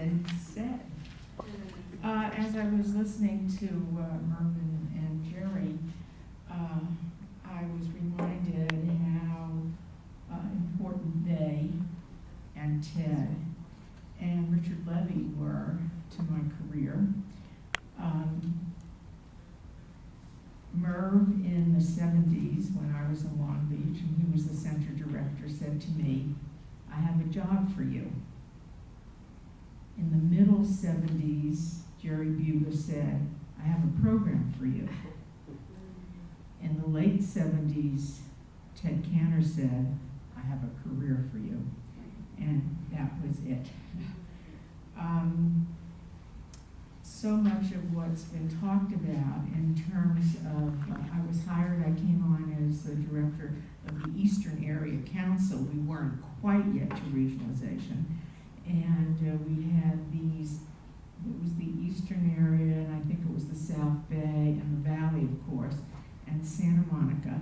been said. As I was listening to Mervyn and Jerry, I was reminded how important they and Ted and Richard Levy were to my career. Merv in the 70s, when I was in Long Beach, and he was the center director, said to me, "I have a job for you." In the middle 70s, Jerry Buga said, "I have a program for you." In the late 70s, Ted Cantor said, "I have a career for you." And that was it. So much of what's been talked about in terms of, I was hired, I came on as the director of the Eastern Area Council. We weren't quite yet to regionalization. And we had these, it was the Eastern area, and I think it was the South Bay and the Valley, of course, and Santa Monica.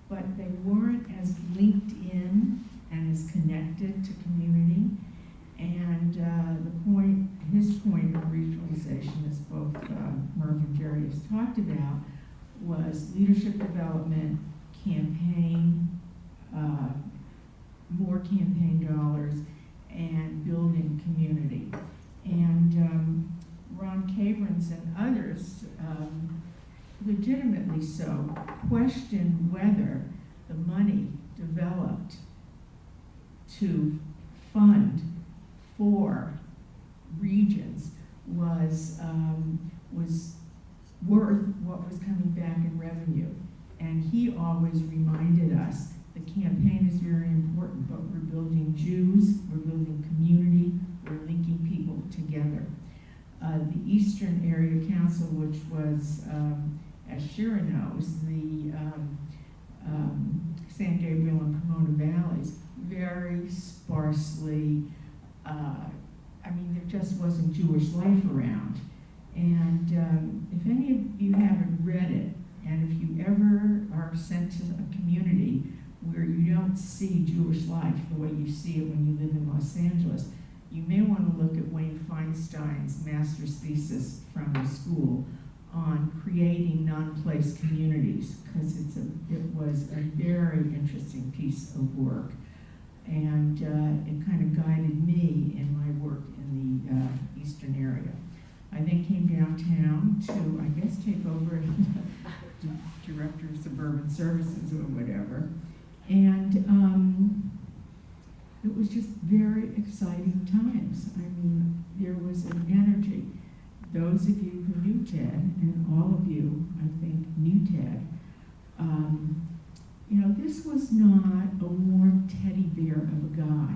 But they weren't as linked in and as connected to community. And his point of regionalization, as both Merv and Jerry has talked about, was leadership development, campaign, more campaign dollars, and building community. And Ron Cabrins and others, legitimately so, questioned whether the money developed to fund for regions was worth what was coming back in revenue. And he always reminded us the campaign is very important, but we're building Jews, we're building community, we're linking people together. The Eastern Area Council, which was, as Shira knows, the San Gabriel and Pomona Valleys, very sparsely, there just wasn't Jewish life around. And if any of you haven't read it, and if you ever are sent to a community where you don't see Jewish life the way you see it when you live in Los Angeles, you may want to look at Wayne Feinstein's master's thesis from the school on creating non-place communities, because it was a very interesting piece of work. And it kind of guided me in my work in the Eastern area. I then came downtown to, I guess, take over Director of Suburban Services or whatever. And it was just very exciting times. There was an energy. Those of you who knew Ted, and all of you, I think, knew Ted, this was not a warm teddy bear of a guy.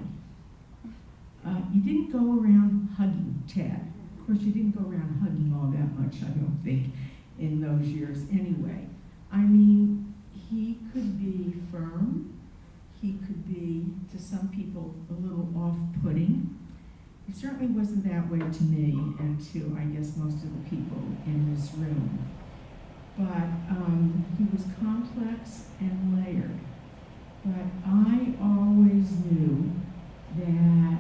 You didn't go around hugging Ted. Of course, you didn't go around hugging all that much, I don't think, in those years anyway. He could be firm. He could be, to some people, a little off-putting. It certainly wasn't that way to me and to, I guess, most of the people in this room. But he was complex and layered. But I always knew that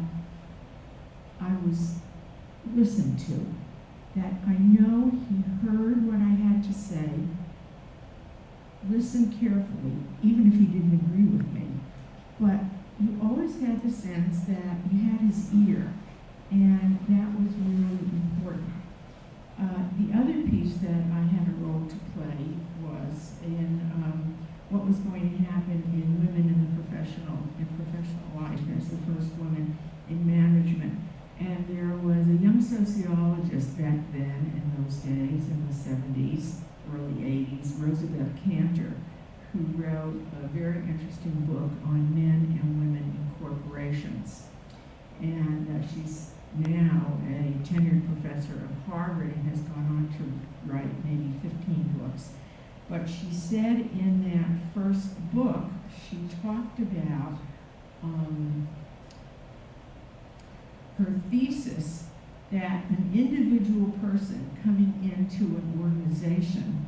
I was listened to, that I know he heard what I had to say, listened carefully, even if he didn't agree with me. But you always had the sense that you had his ear, and that was really important. The other piece that I had a role to play was in what was going to happen in women in professional life as the first woman in management. And there was a young sociologist back then, in those days, in the 70s, early 80s, Rosabeth Cantor, who wrote a very interesting book on men and women in corporations. And she's now a tenured professor of Harvard and has gone on to write maybe 15 books. But she said in that first book, she talked about her thesis that an individual person coming into an organization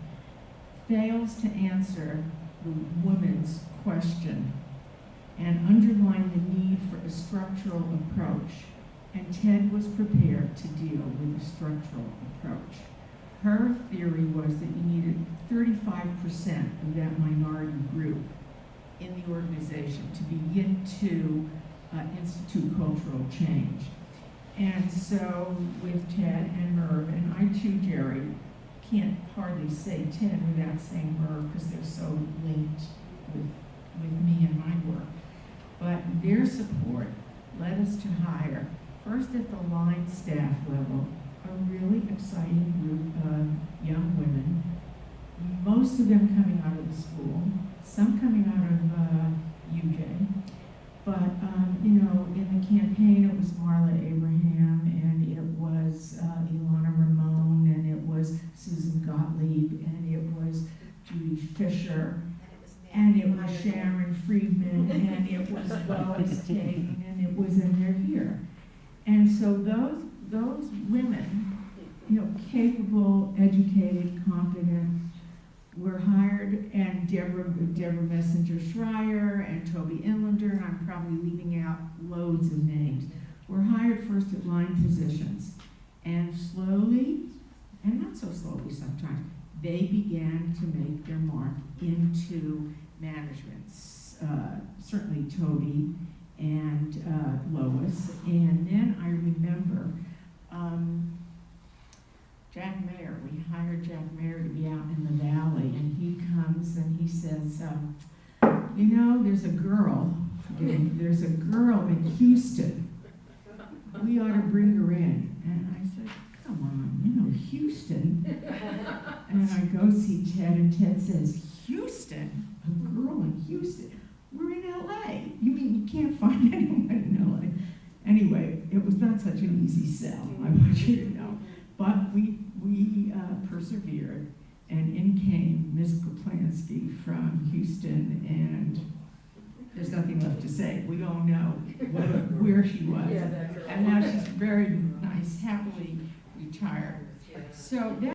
fails to answer the woman's question and underline the need for a structural approach and Ted was prepared to deal with a structural approach. Her theory was that you needed 35% of that minority group in the organization to begin to institute cultural change. And so with Ted and Merv, and I too, Jerry, can't hardly say Ted without saying Merv because they're so linked with me and my work. But their support led us to hire, first at the line staff level, a really exciting group of young women, most of them coming out of the school, some coming out of UJ. But, in the campaign, it was Marla Abraham, and it was Ilana Ramon, and it was Susan Gottlieb, and it was Judy Fisher, and it was Sharon Friedman, and it was Lois Tagan, and it was, and they're here. And so those women, capable, educated, competent, were hired, and Deborah Messenger Schreier and Toby Inlander, and I'm probably leaving out loads of names, were hired first at line positions. And slowly, and not so slowly sometimes, they began to make their mark into management. Certainly Toby and Lois. And then I remember Jack Mayer. We hired Jack Mayer to be out in the valley, and he comes and he says, there's a girl in Houston. We ought to bring her in. And I said, come on, Houston. And I go see Ted, and Ted says, Houston? A girl in Houston? We're in LA. You mean you can't find anyone in LA? Anyway, it was not such an easy sell, I want you to know. But we persevered, and in came Ms. Kaplansky from Houston, and there's nothing left to say. We all know where she was. And now she's very nice, happily retired. So that